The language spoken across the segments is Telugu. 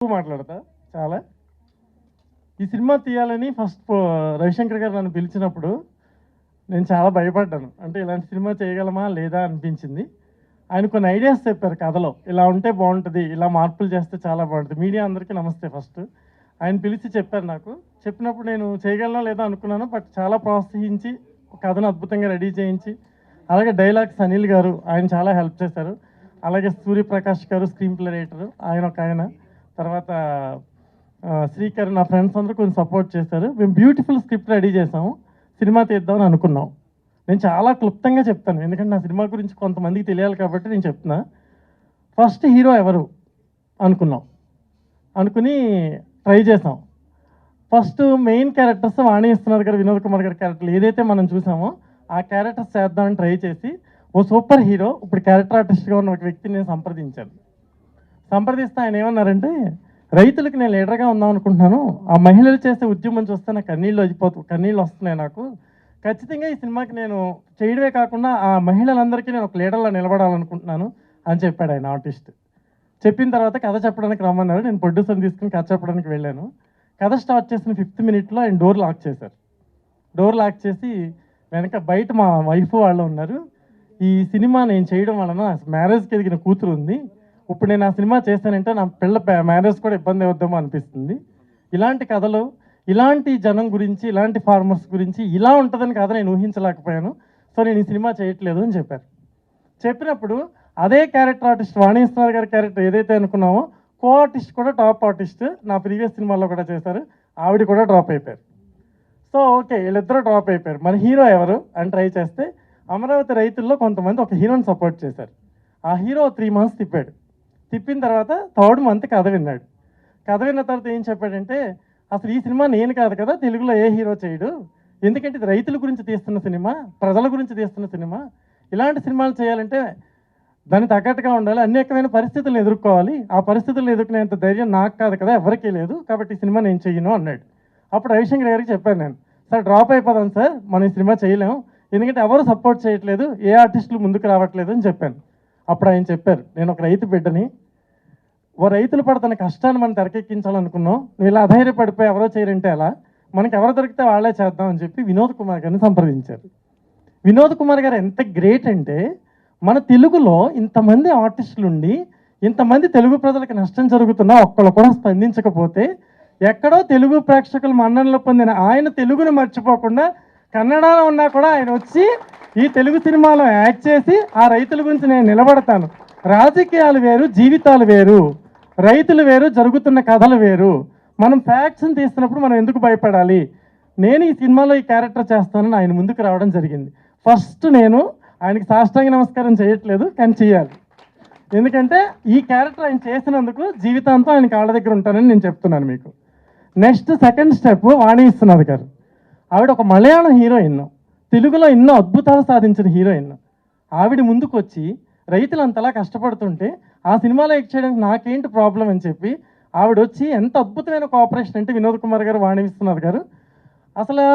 మాట్లాడతా చాలా. ఈ సినిమా తీయాలని ఫస్ట్ రవిశంకర్ గారు నన్ను పిలిచినప్పుడు నేను చాలా భయపడ్డాను. అంటే ఇలాంటి సినిమా చేయగలమా లేదా అనిపించింది. ఆయన కొన్ని ఐడియాస్ చెప్పారు కథలో, ఇలా ఉంటే బాగుంటుంది, ఇలా మార్పులు చేస్తే చాలా బాగుంటుంది. మీడియా అందరికీ నమస్తే. ఫస్ట్ ఆయన పిలిచి చెప్పారు నాకు. చెప్పినప్పుడు నేను చేయగలనా లేదా అనుకున్నాను. బట్ చాలా ప్రోత్సహించి కథను అద్భుతంగా రెడీ చేయించి, అలాగే డైలాగ్స్ అనిల్ గారు ఆయన చాలా హెల్ప్ చేశారు. అలాగే సూర్యప్రకాష్ గారు స్క్రీన్ ప్లే రైటరు, ఆయన తర్వాత శ్రీకర్, నా ఫ్రెండ్స్ అందరూ కొంచెం సపోర్ట్ చేశారు. మేము బ్యూటిఫుల్ స్క్రిప్ట్ రెడీ చేసాము, సినిమా తీద్దామని అనుకున్నాం. నేను చాలా క్లుప్తంగా చెప్తాను, ఎందుకంటే నా సినిమా గురించి కొంతమందికి తెలియాలి కాబట్టి నేను చెప్తున్నా. ఫస్ట్ హీరో ఎవరు అనుకుని ట్రై చేసాం. ఫస్ట్ మెయిన్ క్యారెక్టర్స్ వాణి విశ్వనాథ్ గారు, వినోద్ కుమార్ గారి క్యారెక్టర్లు ఏదైతే మనం చూసామో ఆ క్యారెక్టర్స్ చేద్దామని ట్రై చేసి, ఓ సూపర్ హీరో ఇప్పుడు క్యారెక్టర్ ఆర్టిస్ట్గా ఉన్న ఒక వ్యక్తిని నేను సంప్రదిస్తే ఆయన ఏమన్నారంటే, రైతులకు నేను లీడర్గా ఉందాం అనుకుంటున్నాను, ఆ మహిళలు చేసే ఉద్యమం చూస్తే నాకు కన్నీళ్ళు వస్తున్నాయి నాకు. ఖచ్చితంగా ఈ సినిమాకి నేను చేయడమే కాకుండా ఆ మహిళలందరికీ నేను ఒక లీడర్లా నిలబడాలనుకుంటున్నాను అని చెప్పాడు ఆయన ఆర్టిస్ట్. చెప్పిన తర్వాత కథ చెప్పడానికి రమ్మన్నారు. నేను ప్రొడ్యూసర్ని తీసుకుని కథ చెప్పడానికి వెళ్ళాను. కథ స్టార్ట్ చేసిన 5th మినిట్లో ఆయన డోర్ లాక్ చేశారు. డోర్ లాక్ చేసి వెనక బయట మా వైఫ్ వాళ్ళు ఉన్నారు. ఈ సినిమా నేను చేయడం వలన మ్యారేజ్కి ఎదిగిన కూతురు ఉంది, ఇప్పుడు నేను ఆ సినిమా చేశానంటే నా పిల్ల మ్యారేజ్ కూడా ఇబ్బంది అవుద్దామో అనిపిస్తుంది. ఇలాంటి కథలు, ఇలాంటి జనం గురించి, ఇలాంటి ఫార్మర్స్ గురించి ఇలా ఉంటుందని కథ నేను ఊహించలేకపోయాను. సో నేను ఈ సినిమా చేయట్లేదు అని చెప్పారు. చెప్పినప్పుడు అదే క్యారెక్టర్ ఆర్టిస్ట్ వాణి విశ్వనాథ్ గారి క్యారెక్టర్ ఏదైతే అనుకున్నామో, కో ఆర్టిస్ట్ కూడా టాప్ ఆర్టిస్ట్ నా ప్రీవియస్ సినిమాలో కూడా చేశారు, ఆవిడ కూడా డ్రాప్ అయిపోయారు. సో ఓకే, వీళ్ళిద్దరూ డ్రాప్ అయిపోయారు. మన హీరో ఎవరు అని ట్రై చేస్తే, అమరావతి రైతుల్లో కొంతమంది ఒక హీరోని సపోర్ట్ చేశారు. ఆ హీరో 3 months తిప్పిన తర్వాత 3rd month కథ విన్నాడు. కథ విన్న తర్వాత ఏం చెప్పాడంటే, అసలు ఈ సినిమా నేను కాదు కదా, తెలుగులో ఏ హీరో చేయడు, ఎందుకంటే ఇది రైతుల గురించి తీస్తున్న సినిమా, ప్రజల గురించి తీస్తున్న సినిమా, ఇలాంటి సినిమాలు చేయాలంటే దానికి తగ్గట్టుగా ఉండాలి, అనేకమైన పరిస్థితులను ఎదుర్కోవాలి, ఆ పరిస్థితులను ఎదుర్కొనేంత ధైర్యం నాకు కాదు కదా, ఎవరికీ లేదు, కాబట్టి ఈ సినిమా నేను చెయ్యను అన్నాడు. అప్పుడు రవిశంకర్ గారికి చెప్పాను నేను, సార్ డ్రాప్ అయిపోదాం సార్, మనం ఈ సినిమా చేయలేము, ఎందుకంటే ఎవరు సపోర్ట్ చేయట్లేదు, ఏ ఆర్టిస్టులు ముందుకు రావట్లేదు అని చెప్పాను. అప్పుడు ఆయన చెప్పారు, నేను ఒక రైతు బిడ్డని, ఓ రైతులు పడుతున్న కష్టాన్ని మనం తెరకెక్కించాలనుకున్నాం, నువ్వు ఇలా అధైర్యపడిపోయి ఎవరో చేయరంటే అలా, మనకి ఎవరు దొరికితే వాళ్ళే చేద్దామని చెప్పి వినోద్ కుమార్ గారిని సంప్రదించారు. వినోద్ కుమార్ గారు ఎంత గ్రేట్ అంటే, మన తెలుగులో ఇంతమంది ఆర్టిస్టులు ఉండి, ఇంతమంది తెలుగు ప్రజలకు నష్టం జరుగుతున్నా ఒక్కళ్ళు కూడా స్పందించకపోతే, ఎక్కడో తెలుగు ప్రేక్షకులు మన్ననలు పొందిన ఆయన తెలుగుని మర్చిపోకుండా కన్నడలో ఉన్నా కూడా ఆయన వచ్చి ఈ తెలుగు సినిమాలో యాక్ట్ చేసి ఆ రైతుల గురించి నేను నిలబడతాను, రాజకీయాలు వేరు, జీవితాలు వేరు, రైతులు వేరు, జరుగుతున్న కథలు వేరు, మనం ఫ్యాక్ట్స్ని తీస్తున్నప్పుడు మనం ఎందుకు భయపడాలి, నేను ఈ సినిమాలో ఈ క్యారెక్టర్ చేస్తానని ఆయన ముందుకు రావడం జరిగింది. ఫస్ట్ నేను ఆయనకి సాష్టాంగ నమస్కారం చేయట్లేదు, కానీ చేయాలి, ఎందుకంటే ఈ క్యారెక్టర్ ఆయన చేసినందుకు జీవితాంతం ఆయన కాళ్ళ దగ్గర ఉంటానని నేను చెప్తున్నాను మీకు. నెక్స్ట్ సెకండ్ స్టెప్ వాణి విశ్వనాథ్ గారు. ఆవిడ ఒక మలయాళం హీరోయిన్, తెలుగులో ఎన్నో అద్భుతాలు సాధించిన హీరోయిన్. ఆవిడ ముందుకు వచ్చి రైతులు అంతలా కష్టపడుతుంటే ఆ సినిమాలో యాక్ట్ చేయడానికి నాకేంటి ప్రాబ్లం అని చెప్పి ఆవిడ వచ్చి ఎంత అద్భుతమైన కోఆపరేషన్ అంటే, వినోద్ కుమార్ గారు, వాణి విశ్వనాథ్ గారు, అసలు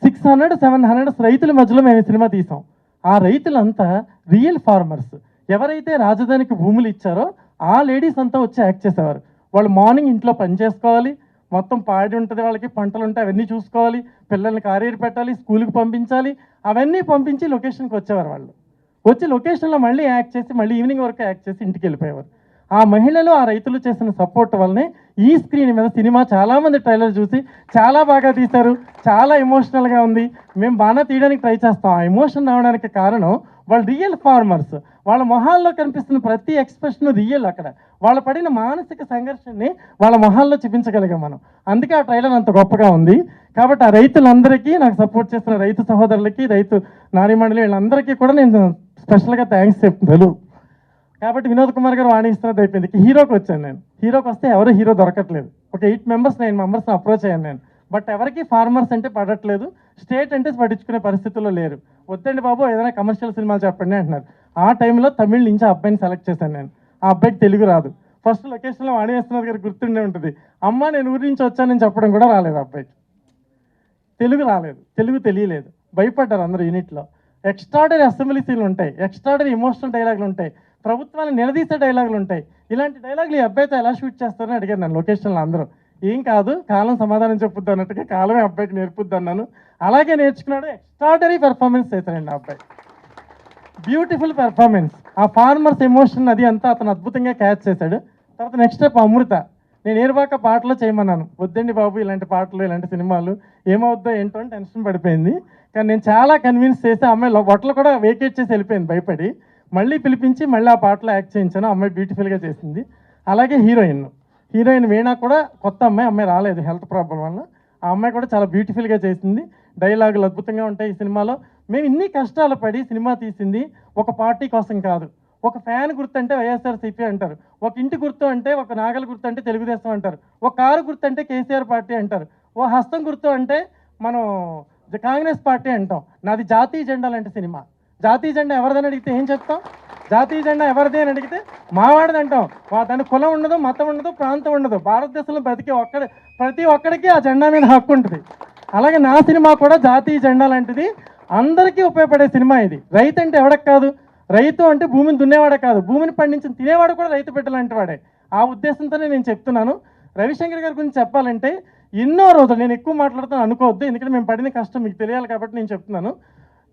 600-700 రైతుల మధ్యలో మేము ఈ సినిమా తీసాం. ఆ రైతులంతా రియల్ ఫార్మర్స్, ఎవరైతే రాజధానికి భూములు ఇచ్చారో ఆ లేడీస్ అంతా వచ్చి యాక్ట్ చేసేవారు. వాళ్ళు మార్నింగ్ ఇంట్లో పని చేసుకోవాలి, మొత్తం పాడి ఉంటుంది, వాళ్ళకి పంటలు ఉంటాయి, అవన్నీ చూసుకోవాలి, పిల్లల్ని కారియర్ పెట్టాలి, స్కూల్కి పంపించాలి, అవన్నీ పంపించి లొకేషన్కి వచ్చేవారు. వాళ్ళు వచ్చి లొకేషన్లో మళ్ళీ యాక్ట్ చేసి మళ్ళీ ఈవినింగ్ వరకు యాక్ట్ చేసి ఇంటికి వెళ్ళిపోయేవారు. ఆ మహిళలు, ఆ రైతులు చేసిన సపోర్ట్ వల్లనే ఈ స్క్రీన్ మీద సినిమా చాలామంది ట్రైలర్ చూసి చాలా బాగా తీశారు, చాలా ఎమోషనల్గా ఉంది, మేము బాగా తీయడానికి ట్రై చేస్తాం. ఆ ఎమోషన్ రావడానికి కారణం వాళ్ళు రియల్ ఫార్మర్స్, వాళ్ళ మొహాల్లో కనిపిస్తున్న ప్రతి ఎక్స్ప్రెషన్ రియల్. అక్కడ వాళ్ళు పడిన మానసిక సంఘర్షణని వాళ్ళ మొహాల్లో చూపించగలిగాం మనం, అందుకే ఆ ట్రైలర్ అంత గొప్పగా ఉంది. కాబట్టి ఆ రైతులందరికీ, నాకు సపోర్ట్ చేస్తున్న రైతు సహోదరులకి, రైతు నారీమండలి వీళ్ళందరికీ కూడా నేను స్పెషల్గా థ్యాంక్స్ చెప్తున్నాను. కాబట్టి వినోద్ కుమార్ గారు వాణి విశ్వనాథ్ అయిపోయింది. హీరోకి వచ్చాను నేను. హీరోకి వస్తే ఎవరు హీరో దొరకట్లేదు. ఒక 8 members 9 members అప్రోచ్ అయ్యాను నేను, బట్ ఎవరికి ఫార్మర్స్ అంటే పడట్లేదు, స్టేట్ అంటే పట్టించుకునే పరిస్థితుల్లో లేరు. వద్దండి బాబు, ఏదైనా కమర్షియల్ సినిమాలు చెప్పండి అంటున్నారు. ఆ టైంలో తమిళ్ నుంచి అబ్బాయిని సెలెక్ట్ చేశాను నేను. ఆ అబ్బాయికి తెలుగు రాదు. ఫస్ట్ లొకేషన్లో వాణి విశ్వనాథ్ గారికి గుర్తుండే ఉంటుంది, అమ్మ నేను ఊరి నుంచి వచ్చానని చెప్పడం కూడా రాలేదు అబ్బాయికి, తెలుగు రాలేదు, తెలుగు తెలియలేదు, భయపడ్డారు అందరూ యూనిట్లో. ఎక్స్ట్రాడరీ అసెంబ్లీ సీన్లు ఉంటాయి, ఎక్స్ట్రాడరీ ఎమోషనల్ డైలాగులు ఉంటాయి, ప్రభుత్వాన్ని నిలదీసే డైలాగులు ఉంటాయి. ఇలాంటి డైలాగులు ఈ అబ్బాయితో ఎలా షూట్ చేస్తారని అడిగారు నన్ను లొకేషన్లో అందరూ. ఏం కాదు, కాలం సమాధానం చెప్పుద్ది అన్నట్టుగా కాలమే అబ్బాయికి నేర్పుద్ది అన్నాను. అలాగే నేర్చుకున్నాడు. ఎక్స్ట్రాడనరీ పెర్ఫార్మెన్స్ చేశాడండి ఆ అబ్బాయి. Beautiful performance. ఆ ఫార్మర్స్ ఎమోషన్ అది అంతా అతను అద్భుతంగా క్యాచ్ చేశాడు. తర్వాత నెక్స్ట్ స్టెప్ అమృత. నేను ఏరువాక పాటలో చేయమన్నాను, వద్దండి బాబు ఇలాంటి పాటలు ఇలాంటి సినిమాలు ఏమవుద్దో ఏంటో అని టెన్షన్ పడిపోయింది. కానీ నేను చాలా కన్విన్స్ చేసి అమ్మాయి బొట్టలు కూడా వేకేట్ చేసి వెళ్ళిపోయింది భయపడి. మళ్ళీ పిలిపించి మళ్ళీ ఆ పాటలో యాక్ట్ చేయించాను. అమ్మాయి బ్యూటిఫుల్గా చేసింది. అలాగే హీరోయిన్ వీణా కూడా కొత్త అమ్మాయి రాలేదు హెల్త్ ప్రాబ్లం వల్ల. ఆ అమ్మాయి కూడా చాలా బ్యూటిఫుల్గా చేసింది. డైలాగులు అద్భుతంగా ఉంటాయి ఈ సినిమాలో. మేము ఇన్ని కష్టాలు పడి సినిమా తీసింది ఒక పార్టీ కోసం కాదు. ఒక ఫ్యాన్ గుర్తు అంటే వైఎస్ఆర్సీపీ అంటారు, ఒక ఇంటి గుర్తు అంటే ఒక నాగల గుర్తు అంటే తెలుగుదేశం అంటారు, ఒక కారు గుర్తు అంటే కేసీఆర్ పార్టీ అంటారు, ఓ హస్తం గుర్తు అంటే మనం కాంగ్రెస్ పార్టీ అంటాం. నాది జాతీయ జెండా లాంటి సినిమా. జాతీయ జెండా ఎవరిదని అడిగితే ఏం చెప్తాం? జాతీయ జెండా ఎవరిది అని అడిగితే మావాడిది అంటాం. దాని కులం ఉండదు, మతం ఉండదు, ప్రాంతం ఉండదు. భారతదేశంలో బతికే ప్రతి ఒక్కడికి ఆ జెండా మీద హక్కు ఉంటుంది. అలాగే నా సినిమా కూడా జాతీయ జెండా లాంటిది, అందరికీ ఉపయోగపడే సినిమా ఇది. రైతు అంటే ఎవడకు కాదు, రైతు అంటే భూమిని దున్నేవాడే కాదు, భూమిని పండించిన తినేవాడు కూడా రైతు బిడ్డ లాంటి వాడే. ఆ ఉద్దేశంతోనే నేను చెప్తున్నాను. రవిశంకర్ గారి గురించి చెప్పాలంటే ఎన్నో రోజులు, నేను ఎక్కువ మాట్లాడుతాను అనుకోవద్దు, ఎందుకంటే మేము పడిన కష్టం మీకు తెలియాలి కాబట్టి నేను చెప్తున్నాను.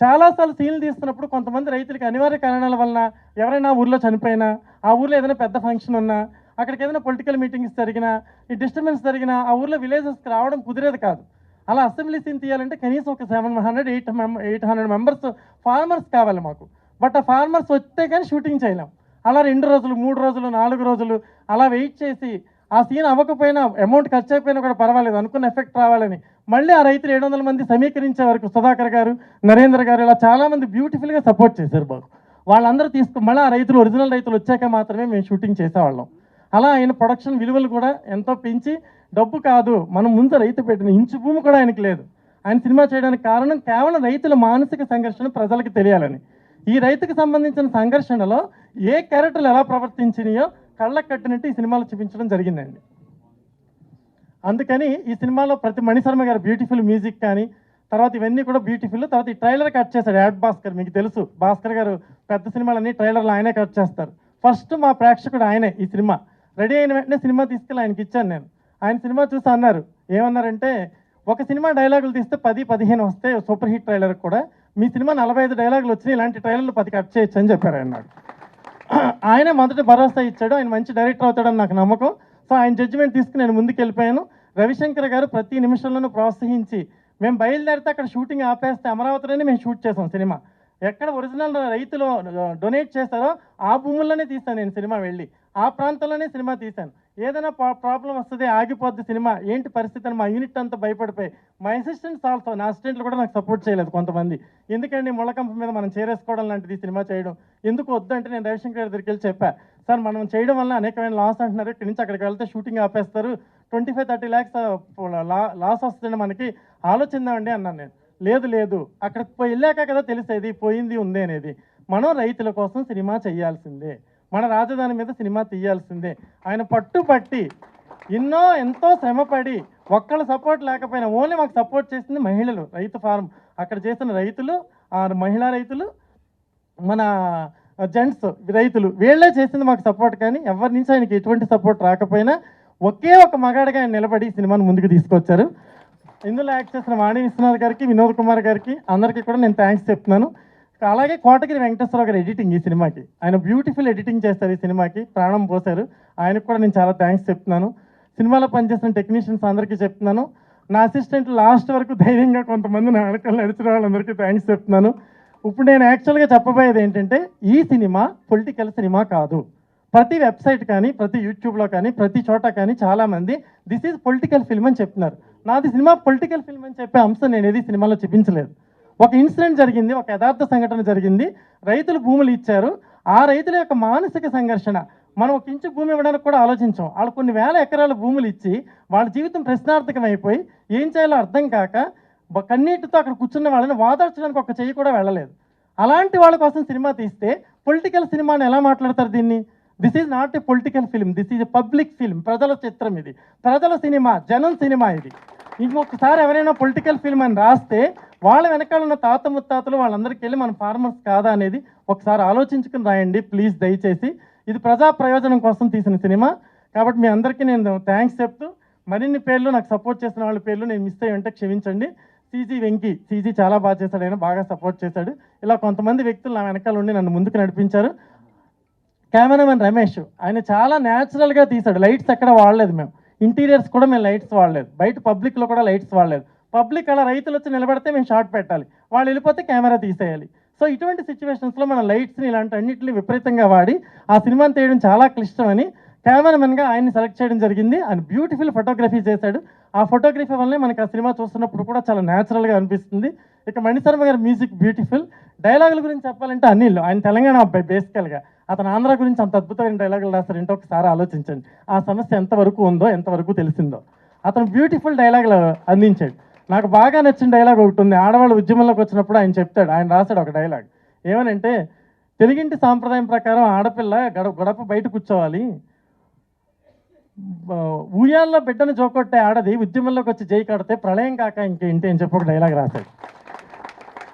చాలాసార్లు సీన్లు తీస్తున్నప్పుడు కొంతమంది రైతులకి అనివార్య కారణాల వలన ఎవరైనా ఊర్లో చనిపోయినా, ఆ ఊర్లో ఏదైనా పెద్ద ఫంక్షన్ ఉన్నా, అక్కడికి ఏదైనా పొలిటికల్ మీటింగ్స్ జరిగినా, ఈ డిస్టర్బెన్స్ జరిగినా ఆ ఊర్లో విలేజెస్కి రావడం కుదిరేది కాదు. అలా అసెంబ్లీ సీన్ తీయాలంటే కనీసం ఒక 700-800 మెంబర్స్ ఫార్మర్స్ కావాలి మాకు. బట్ ఆ ఫార్మర్స్ వస్తే కానీ షూటింగ్ చేయలేం. అలా 2 రోజులు 3 రోజులు 4 రోజులు అలా వెయిట్ చేసి ఆ సీన్ అవ్వకపోయినా, అమౌంట్ ఖర్చు అయిపోయినా కూడా పర్వాలేదు, అనుకున్న ఎఫెక్ట్ రావాలని మళ్ళీ ఆ రైతులు 700 మంది సమీకరించే వరకు సుధాకర్ గారు, నరేంద్ర గారు ఇలా చాలామంది బ్యూటిఫుల్గా సపోర్ట్ చేశారు బాబు. వాళ్ళందరూ మళ్ళీ ఆ రైతులు ఒరిజినల్ రైతులు వచ్చాక మాత్రమే మేము షూటింగ్ చేసేవాళ్ళం. అలా ఆయన ప్రొడక్షన్ విలువలు కూడా ఎంతో పెంచి, డబ్బు కాదు మనం ముందు రైతు పెట్టిన ఇంచు భూమి కూడా ఆయనకి లేదు. ఆయన సినిమా చేయడానికి కారణం కేవలం రైతుల మానసిక సంఘర్షణ ప్రజలకు తెలియాలని. ఈ రైతుకు సంబంధించిన సంఘర్షణలో ఏ క్యారెక్టర్లు ఎలా ప్రవర్తించినాయో కళ్ళకు కట్టినట్టు ఈ సినిమాలో చూపించడం జరిగిందండి. అందుకని ఈ సినిమాలో ప్రతి మణిశర్మ గారు బ్యూటిఫుల్ మ్యూజిక్ కానీ, తర్వాత ఇవన్నీ కూడా బ్యూటిఫుల్. తర్వాత ఈ ట్రైలర్ కట్ చేశాడు యాడ్ భాస్కర్. మీకు తెలుసు భాస్కర్ గారు పెద్ద సినిమాలన్నీ ట్రైలర్లు ఆయనే కట్ చేస్తారు. ఫస్ట్ మా ప్రేక్షకుడు ఆయనే. ఈ సినిమా రెడీ అయిన వెంటనే సినిమా తీసుకెళ్ళి ఆయనకి ఇచ్చాను నేను. ఆయన సినిమా చూసి అన్నారు, ఏమన్నారంటే, ఒక సినిమా డైలాగులు తీస్తే 10-15 వస్తే సూపర్ హిట్ ట్రైలర్ కూడా, మీ సినిమా 45 డైలాగులు వచ్చినాయి, ఇలాంటి ట్రైలర్లు 10 కట్ చేయొచ్చు అని చెప్పారు అన్నాడు. ఆయనే మొదటి భరోసా ఇచ్చాడు. ఆయన మంచి డైరెక్టర్ అవుతాడని నాకు నమ్మకం. సో ఆయన జడ్జిమెంట్ తీసుకుని నేను ముందుకు వెళ్ళిపోయాను. రవిశంకర్ గారు ప్రతి నిమిషంలోనూ ప్రోత్సహించి, మేము బయలుదేరితే అక్కడ షూటింగ్ ఆపేస్తే అమరావతిలోనే మేము షూట్ చేసాం సినిమా. ఎక్కడ ఒరిజినల్ రైతులు డొనేట్ చేశారో ఆ భూముల్లోనే తీశాను నేను సినిమా వెళ్ళి. ఆ ప్రాంతంలోనే సినిమా తీశాను. ఏదైనా ప్రాబ్లం వస్తుంది, ఆగిపోద్ది సినిమా, ఏంటి పరిస్థితి అని మా యూనిట్ అంతా భయపడిపోయి, మా అసిస్టెంట్స్ ఆల్సో, నా అసిస్టెంట్లు కూడా నాకు సపోర్ట్ చేయలేదు కొంతమంది. ఎందుకండి ముళ్ళకంప మీద మనం చేరేసుకోవడం లాంటిది సినిమా చేయడం ఎందుకు వద్దు అంటే, నేను రవిశంకర్ గారి దగ్గరికి వెళ్ళి చెప్పా, సార్ మనం చేయడం వల్ల అనేకమైన లాస్ అంటున్నారు, ఇక్కడి నుంచి అక్కడికి వెళ్తే షూటింగ్ ఆపేస్తారు, 25-30 lakhs లాస్ వస్తుంది, మనకి ఆలోచిందామండి అన్నాను నేను. లేదు అక్కడికి వెళ్ళాక కదా తెలిసేది పోయింది ఉంది అనేది. మనం రైతుల కోసం సినిమా చేయాల్సిందే, మన రాజధాని మీద సినిమా తీయాల్సిందే. ఆయన పట్టుబట్టి ఎంతో శ్రమపడి, ఒక్కళ్ళ సపోర్ట్ లేకపోయినా ఓన్లీ మాకు సపోర్ట్ చేసింది మహిళలు. రైతు ఫారం అక్కడ చేసిన రైతులు, మహిళా రైతులు, మన జెంట్స్ రైతులు, వీళ్ళే చేసింది మాకు సపోర్ట్. కానీ ఎవరి నుంచి ఆయనకి ఎటువంటి సపోర్ట్ రాకపోయినా ఒకే ఒక మగాడిగా ఆయన నిలబడి సినిమాను ముందుకు తీసుకొచ్చారు. ఇందులో యాక్ట్ చేసిన వాణి విశ్వనాథ్ గారికి, వినోద్ కుమార్ గారికి, అందరికీ కూడా నేను థ్యాంక్స్ చెప్తున్నాను. అలాగే కోటగిరి వెంకటేశ్వరరావు గారు ఎడిటింగ్ ఈ సినిమాకి, ఆయన బ్యూటిఫుల్ ఎడిటింగ్ చేస్తారు, ఈ సినిమాకి ప్రాణం పోశారు. ఆయనకు కూడా నేను చాలా థ్యాంక్స్ చెప్తున్నాను. సినిమాలో పనిచేసిన టెక్నీషియన్స్ అందరికీ చెప్తున్నాను. నా అసిస్టెంట్ లాస్ట్ వరకు ధైర్యంగా కొంతమంది నా వెనకాల నడిచిన వాళ్ళందరికీ థ్యాంక్స్ చెప్తున్నాను. ఇప్పుడు నేను యాక్చువల్గా చెప్పబోయేది ఏంటంటే, ఈ సినిమా పొలిటికల్ సినిమా కాదు. ప్రతి వెబ్సైట్ కానీ, ప్రతి యూట్యూబ్లో కానీ, ప్రతి చోట కానీ చాలామంది దిస్ ఈజ్ పొలిటికల్ ఫిల్మ్ అని చెప్తున్నారు. నాది సినిమా పొలిటికల్ ఫిల్మ్ అని చెప్పే అంశం నేను ఏది సినిమాలో చూపించలేదు. ఒక ఇన్సిడెంట్ జరిగింది, ఒక యథార్థ సంఘటన జరిగింది. రైతులు భూములు ఇచ్చారు. ఆ రైతుల యొక్క మానసిక సంఘర్షణ, మనం ఒక ఇంచు భూమి ఇవ్వడానికి కూడా ఆలోచించాం. వాళ్ళు కొన్ని వేల ఎకరాల భూములు ఇచ్చి వాళ్ళ జీవితం ప్రశ్నార్థకం అయిపోయి ఏం చేయాలో అర్థం కాక కన్నీటితో అక్కడ కూర్చున్న వాళ్ళని వాదార్చడానికి ఒక చెయ్యి కూడా వెళ్ళలేదు. అలాంటి వాళ్ళ కోసం సినిమా తీస్తే పొలిటికల్ సినిమాని ఎలా మాట్లాడతారు దీన్ని? This is not a political film, this is a public film. ప్రజల చిత్రం ఇది, ప్రజల సినిమా, జనం సినిమా ఇది. ఇంకొకసారి ఎవరైనా పొలిటికల్ ఫిల్మ్ అని రాస్తే వాళ్ళ వెనకాల ఉన్న తాత ముత్తాతలు వాళ్ళందరికీ వెళ్ళి మన ఫార్మర్స్ కాదా అనేది ఒకసారి ఆలోచించుకుని రాయండి ప్లీజ్, దయచేసి. ఇది ప్రజా ప్రయోజనం కోసం తీసిన సినిమా కాబట్టి మీ అందరికీ నేను థ్యాంక్స్ చెప్తూ, మరిన్ని పేర్లు నాకు సపోర్ట్ చేసిన వాళ్ళ పేర్లు నేను మిస్ అయ్యి ఉంటే క్షమించండి. సీజీ వెంకీ, సీజీ చాలా బాగా చేశాడు, ఆయన బాగా సపోర్ట్ చేశాడు. ఇలా కొంతమంది వ్యక్తులు నా వెనకాల ఉండి నన్ను ముందుకు నడిపించారు. కెమెరామెన్ రమేష్, ఆయన చాలా న్యాచురల్గా తీశాడు, లైట్స్ ఎక్కడ వాడలేదు మేము, ఇంటీరియర్స్ కూడా మేము లైట్స్ వాడలేదు, బయట పబ్లిక్లో కూడా లైట్స్ వాడలేదు. పబ్లిక్ అలా రైతులు వచ్చి నిలబడితే మేము షాట్ పెట్టాలి, వాళ్ళు వెళ్ళిపోతే కెమెరా తీసేయాలి. సో ఇటువంటి సిచ్యువేషన్స్లో మనం లైట్స్ని ఇలాంటి అన్నింటిని విపరీతంగా వాడి ఆ సినిమాని తీయడం చాలా క్లిష్టమని కెమెరామెన్గా ఆయన్ని సెలెక్ట్ చేయడం జరిగింది. ఆయన బ్యూటిఫుల్ ఫోటోగ్రఫీ చేశాడు. ఆ ఫోటోగ్రఫీ వల్లనే మనకి ఆ సినిమా చూస్తున్నప్పుడు కూడా చాలా న్యాచురల్గా అనిపిస్తుంది. ఇక మణిశర్మ గారి మ్యూజిక్ బ్యూటిఫుల్. డైలాగుల గురించి చెప్పాలంటే అనిల్, ఆయన తెలంగాణ అబ్బాయి బేసికల్గా, అతను ఆంధ్ర గురించి అంత అద్భుతమైన డైలాగులు రాస్తారంటే ఒకసారి ఆలోచించండి. ఆ సమస్య ఎంతవరకు ఉందో, ఎంతవరకు తెలిసిందో. అతను బ్యూటిఫుల్ డైలాగులు అందించాడు. నాకు బాగా నచ్చిన డైలాగ్ ఒకటి ఉంది. ఆడవాళ్ళు ఉద్యమంలోకి వచ్చినప్పుడు ఆయన చెప్తాడు, ఆయన రాశాడు ఒక డైలాగ్, ఏమనంటే తెలుగింటి సాంప్రదాయం ప్రకారం ఆడపిల్ల గడప బయట కూర్చోవాలి, ఊయాల్లో బిడ్డను జోకొట్టే ఆడది ఉద్యమంలోకి వచ్చి జై కడితే ప్రళయం కాక ఇంకేంటి అని చెప్పి ఒక డైలాగ్ రాశాడు.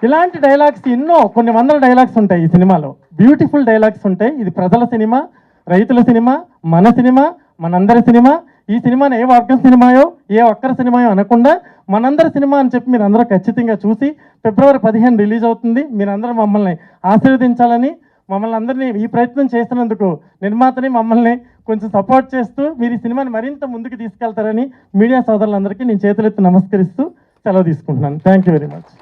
ఇలాంటి డైలాగ్స్ ఎన్నో, కొన్ని వందల డైలాగ్స్ ఉంటాయి ఈ సినిమాలో, బ్యూటిఫుల్ డైలాగ్స్ ఉంటాయి. ఇది ప్రజల సినిమా, రైతుల సినిమా, మన సినిమా, మనందరి సినిమా. ఈ సినిమాని ఏ వర్గం సినిమాయో, ఏ ఒక్కరి సినిమాయో అనకుండా మనందరి సినిమా అని చెప్పి మీరు అందరూ ఖచ్చితంగా చూసి ఫిబ్రవరి 15 రిలీజ్ అవుతుంది. మీరందరూ మమ్మల్ని ఆశీర్వదించాలని, మమ్మల్ని అందరినీ ఈ ప్రయత్నం చేసినందుకు నిర్మాతని మమ్మల్ని కొంచెం సపోర్ట్ చేస్తూ మీరు ఈ సినిమాని మరింత ముందుకు తీసుకెళ్తారని మీడియా సోదరులందరికీ నేను చేతులెత్తి నమస్కరిస్తూ సెలవు తీసుకుంటున్నాను. Thank you very much.